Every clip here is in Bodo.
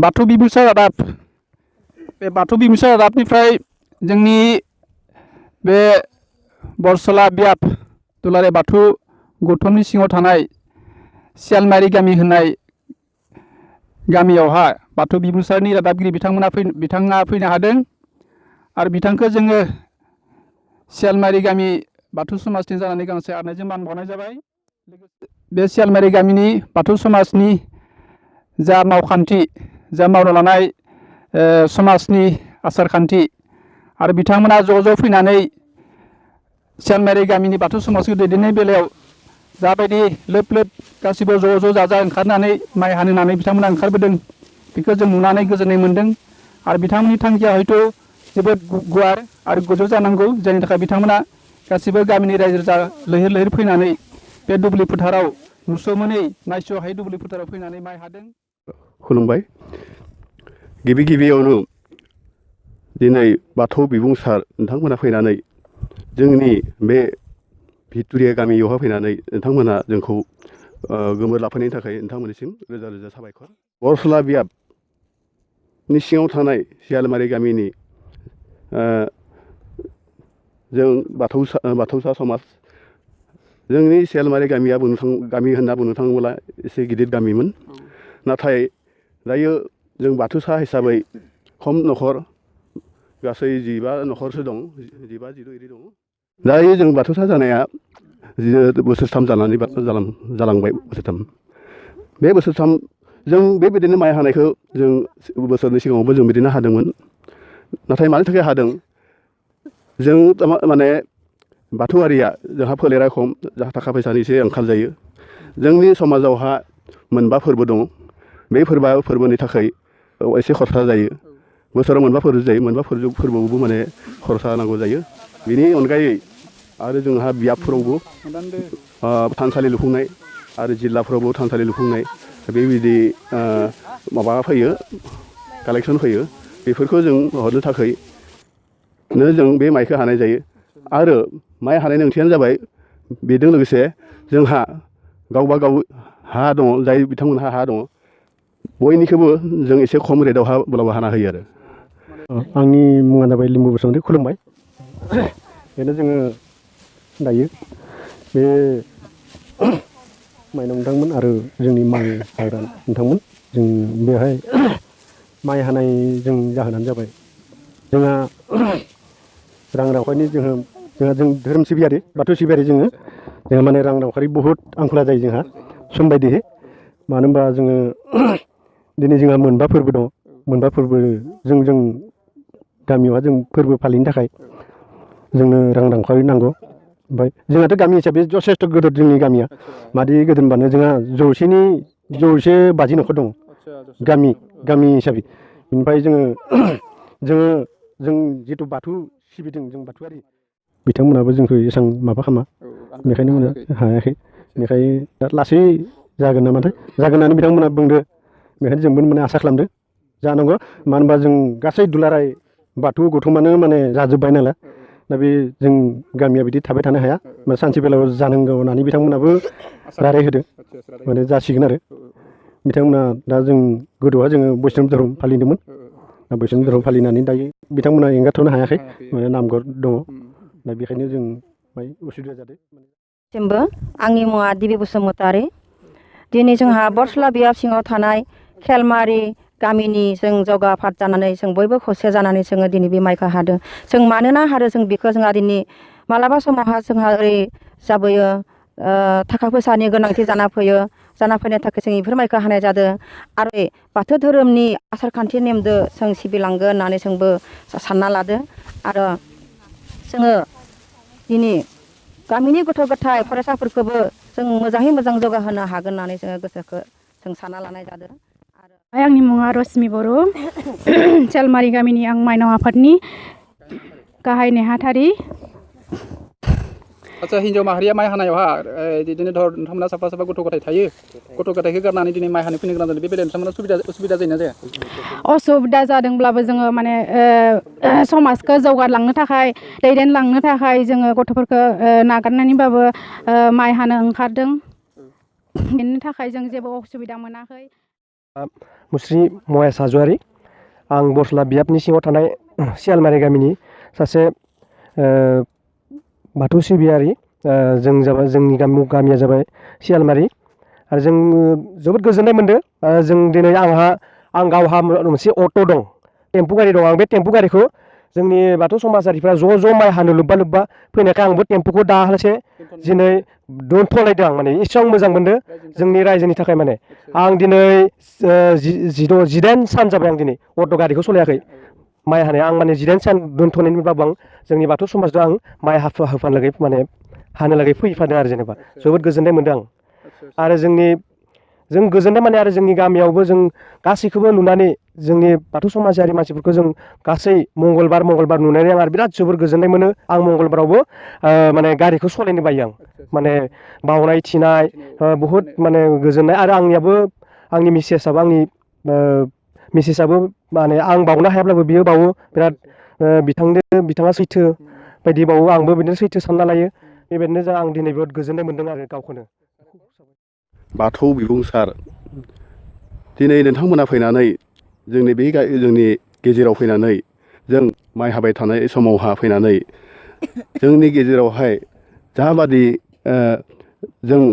बाथौ बिबुंसार रादाब बे बाथौ बिबुंसार रादाबनिफ्राय जोंनि बे बरसला बियाब दुलाराय बाथौ गौथुमनि सिङाव थानाय सियालमारि गामि होननाय गामियावहा बाथौ बिबुंसारनि रादाबगिरि बिथाङा फैनो हादों आरो बिथांखौ जोङो सियालमारि गामि बाथौ समाजनि जानानै गांसे आर'नाइजों मान बावनाय जाबाय। बे सियालमारि गामिनि बाथौ समाजनि जा मावखान्थि जा मावनो लानाय समाजनि आसार खान्थि आरो बिथांमोना ज' फैनानै सियालमारि गामिनि बाथौ समाजखौ दैदेननाय बेलायाव जाबायदि लोब गासिबो ज' जाजा ओंखारनानै माइ हानो होननानै बिथांमोना ओंखारबोदों बेखौ जों नुनानै गोजोननाय मोन्दों आरो बिथांमोननि थांखिया हयथ' जोबोद गुवार आरो गोजौ जानांगौ जायनि थाखाय बिथांमोना गासिबो गामिनि रायजो राजा लैहोर फैनानै बे दुब्लि फोथाराव नुस'मोनै नायस'हायै दुब्लि फोथाराव फैनानै माइ हादों। खुलुमबाय। गिबियावनो दिनै बाथौ बिबुंसार नोंथांमोना फैनानै जोंनि बे भिक्ट'रिया गामियावहा फैनानै नोंथांमोना जोंखौ गोमोर लाफैनायनि थाखाय नोंथांमोननिसिम रोजा रोजा साबायखर। बरसला बियाबनि सिङाव थानाय सियालमारि गामिनि जों बाथौसा समाज जोंनि सियालमारि गामिया गामि होनना बुंनो थाङोब्ला एसे गिदिर गामिमोन नाथाय दायो जों बाथौसा हिसाबै खम न'खर गासै 15 न'खरसो दं 15 16 इदि दङ। दायो जों बाथौसा जानाया बोसोरथाम जालांबाय बोसोरथाम। बे बोसोरथाम जों बेबायदिनो माइ हानायखौ जों बोसोरनि सिगाङावबो जों बिदिनो हादोंमोन नाथाय मानि थाखाय हादों जों माने बाथौआरिया जोंहा फोलेरा खम जोंहा थाखा फैसानि एसे आंखाल जायो। जोंनि समाजावहा मोनबा फोरबो दं। बे फोरबोनि थाखाय एसे खरसा जायो। बोसोराव मोनबा फोरबो जायो। मोनबा फोरबोआवबो माने खरसा नांगौ जायो। बेनि अनगायै आरो जोंहा बियाबफोरावबो थानसालि लुफुंनाय आरो जिल्लाफोरावबो थानसालि लुफुंनाय बेबायदि माबा फैयो कालेक्सन फैयो। बेफोरखौ जों हरनो थाखायनो जों बे माइखौ हानाय जायो आरो माइ हानायनि ओंथियानो जाबाय बेजों लोगोसे जोंहा गावबा गाव हा दङ जाय बिथांमोनहा हा दङ बयनिखौबो जों एसे खम रेटआव हाब्लाबो हाना होयो आरो। आंनि मुङा जाबाय लिम्बु बसुमतारी। खुलुमबाय। बेनो जोङो दायो बे माइनाव नोंथांमोन आरो जोंनि माइ हाग्रा नोंथांमोन जों बेहाय माइ हानाय जों जाहोनानो जाबाय जोंहा रां रावखायनि जों धोरोम सिबियारि बाथौ सिबियारि जोंहा माने रां रावखारि बहुद आंखाला जायो जोंहा सम बायदिहै मानो होनबा जोङो दिनै जोंहा मोनबा फोरबो दं। मोनबा फोरबो जों गामियावहा जों फोरबो फालिनो थाखाय जोंनो रां रांखावरि नांगौ। ओमफ्राय जोंहाथ' गामि हिसाबै जथेस्थ' गिदिर जोंनि गामिया मादि गिदिर होनबानो जोंहा 150 न'खर दङ गामि हिसाबै। बेनिफ्राय जों जिथु बाथौ सिबिदों जों बाथौआरि बिथांमोनाबो जोंखौ एसेबां माबा खालामा बेखायनो हायाखै। बेनिखायनो दा लासै जागोन नामाथाय जागोन होननानै बिथांमोना बुंदो। बेखायनो जोंबो माने आसा खालामदो जानांगौ। मानो होनबा जों गासै दुलाराय बाथौ गौथुमानो माने जाजोब्बाय नालाय दा बे जों गामिया बिदि थाबाय थानो हाया सानसे बेलायाव जानांगौ होननानै बिथांमोनाबो रायज्लायहोदों माने जासिगोन आरो बिथांमोना दा जों गोदोहा जोङो बैष्णब धोरोम फालिदोंमोन। दा बैष्णब धोरोम फालिनानै दायो बिथांमोना एंगारथ'नो हायाखै माने नामघर दङ। दा बेखायनो जों बाय उसुबिदा जादों। सिमबो आंनि मुङा दिबि बसुमतारी। दिनै जोंहा बरसला बियाब सिङाव थानाय खेलमारि गामिनि जों जौगा आफाद जानानै जों बयबो खौसे जानानै जोङो दिनै बे माइखौ हादों। जों मानोना हादों जों बेखौ जोंहा दिनै मालाबा समावहा जोंहा ओरै जाबोयो थाखा फैसानि गोनांथि जाना फैयो। जाना फैनो थाखाय जों बेफोर माइखौ हानाय जादों आरो बाथौ धोरोमनि आसार खान्थि नेमजों जों सिबिलांगोन होननानै जोंबो सानना लादों आरो जोङो दिनै गामिनि गथ' गथाय फरायसाफोरखौबो जों मोजाङै मोजां जौगाहोनो हागोन होननानै जोङो गोसोखौ जों सानना लानाय जादों। आंनि मुङा रश्मि बर'। सियालमारि गामिनि आं माइनाव आफादनि गाहाय नेहाथारि। आच्चा हिन्जाव माहारिया माइ हानायावहा बिदिनो नोंथांमोना साफा गथ' गथाय थायो। गथ' गथायखौ गारनानै दिनै माइ हानो फैनो गोनां जादों। बे बेलायाव नोंथांमोना उसुबिदा जायोना जाया? असुबिदा जादोंब्लाबो जोङो माने समाजखौ जौगालांनो थाखाय दैदेनलांनो थाखाय जोङो गथ'फोरखौ नागारनानैबाबो माइ हानो ओंखारदों। बेनि थाखाय जों जेबो असुबिदा मोनाखै। मुस्रि महेश हाज'वारि आं बरसला बियाबनि सिङाव थानाय सियालमारि गामिनि सासे बाथौ सिबियारि जोंनि गामिया जाबाय सियालमारि आरो जों जोबोद गोजोननाय मोनदों जों दिनै आं गावहा मोनसे अट' दं टेम्पु गारि दं आं बे टेम्पु गारिखौ जोंनि बाथौ समाजारिफ्रा ज' माइ हानो लोब्बा फैनायखाय आंबो टेम्पुखौ दाहालासे दिनै दोनथ'लायदों आं माने एसेबां मोजां मोनदों जोंनि रायजोनि थाखाय माने आं दिनै 18 सान जाबाय आं दिनै अट' गारिखौ सलायाखै माइ हानाया आं माने 18 सान दोनथ'नायनिब्लाबो आं जोंनि बाथौ समाजजों आं माइ होफानो लागै माने हानो लागै फैफादों आरो जेनेबा जोबोद गोजोननाय मोनदों आं आरो जों गोजोननाय माने आरो जोंनि गामियावबो जों गासैखौबो नुनानै जोंनि बाथौ समाजारि मानसिफोरखौ जों गासै मंगलबार नुनानै आं बिराद जोबोर गोजोननाय मोनो आं मंगलबारावबो माने गारिखौ सालायनो बायो आं माने बावनाय थिनाय बहुद माने गोजोननाय आरो आंनि मिसेसाबो माने आं बावनो हायाब्लाबो बियो बावो बिराद बिथाङा सैथो बायदि बावो आंबो बिदिनो सैथो सानना लायो बेबायदिनो आं दिनै बिराद गोजोननाय मोनदों आरो गावखौनो बाथौ बिबुंसार दिनै नोंथांमोना फैनानै जोंनि गेजेराव फैनानै जों माइ हाबाय थानाय समावहा फैनानै जोंनि गेजेरावहाय जाबादि जों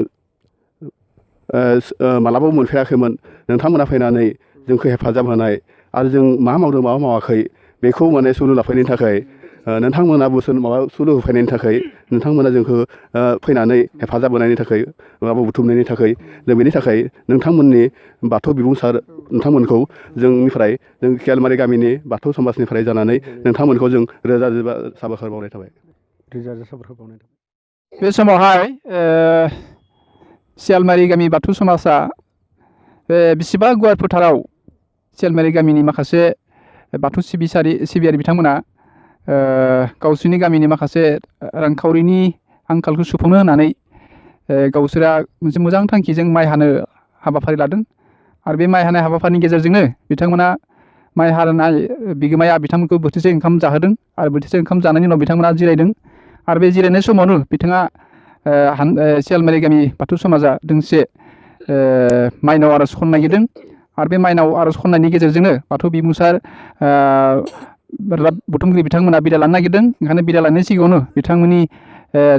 मालाबाबो मोनफेराखैमोन नोंथांमोना फैनानै जोंखौ हेफाजाब होनाय आरो जों मा मावदों मा मावाखै बेखौ माने सुलु लाफैनायनि थाखाय नोंथांमोना सुलु होफैनायनि थाखाय नोंथांमोना जोंखौ फैनानै हेफाजाब होनायनि थाखाय माबा बुथुमनायनि थाखाय जों बेनि थाखाय नोंथांमोननि बाथौ बिबुंसार नोंथांमोनखौ जों सियालमारि गामिनि बाथौ समाजनिफ्राय जानानै नोंथांमोनखौ जों रोजा रोजा साबायखर बावनाय थाबाय बे समावहाय सियालमारि गामि बाथौ समाजा बेसेबा गुवार फोथाराव सियालमारि गामिनि माखासे बाथौ सिबियारि बिथांमोना गावसोरनि गामिनि माखासे रांखावरिनि आंखालखौ सुफुंनो होनानै गावसोरा मोनसे मोजां थांखिजों माइ हानो हाबाफारि लादों आरो बे माइ हानाय हाबाफारिनि गेजेरजोंनो बिथांमोना माइ हानाय बिगोमाया बिथांमोनखौ बोथिसे ओंखाम जाहोदों आरो बोथिसे ओंखाम जानायनि उनाव बिथांमोना जिरायदों आरो बे जिरायनाय समावनो बिथाङा सियालमारि गामि बाथौ समाजा दोंसे माइनाव आर'ज खन्नो नागिरदों आरो बे माइनाव आर'ज खन्नायनि गेजेरजोंनो बाथौ बिबुंसार बुथुमगिरि बिथांमोना बिदाय लानो नागिरदों ओंखायनो बिदाय लानायनि सिगाङावनो बिथांमोननि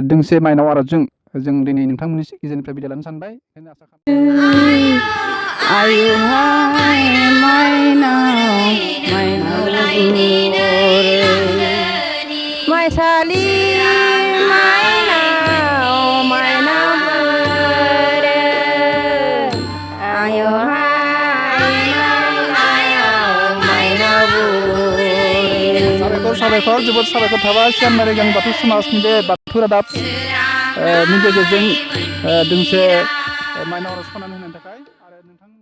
दोंसे माइनाव आर'जजों जों दिनै नोंथांमोननि गेजेरनिफ्राय बिदाय लानो सानबाय ओंखायनो आसा साबायखर जोबोद साबायखर थाबाय सियालमारि गामि बाथौ समाजनि बे बाथौ रादाबनि गेजेरजों दोंसे माइनाव आर'ज खन्नानै होनायनि थाखाय आरो नोंथां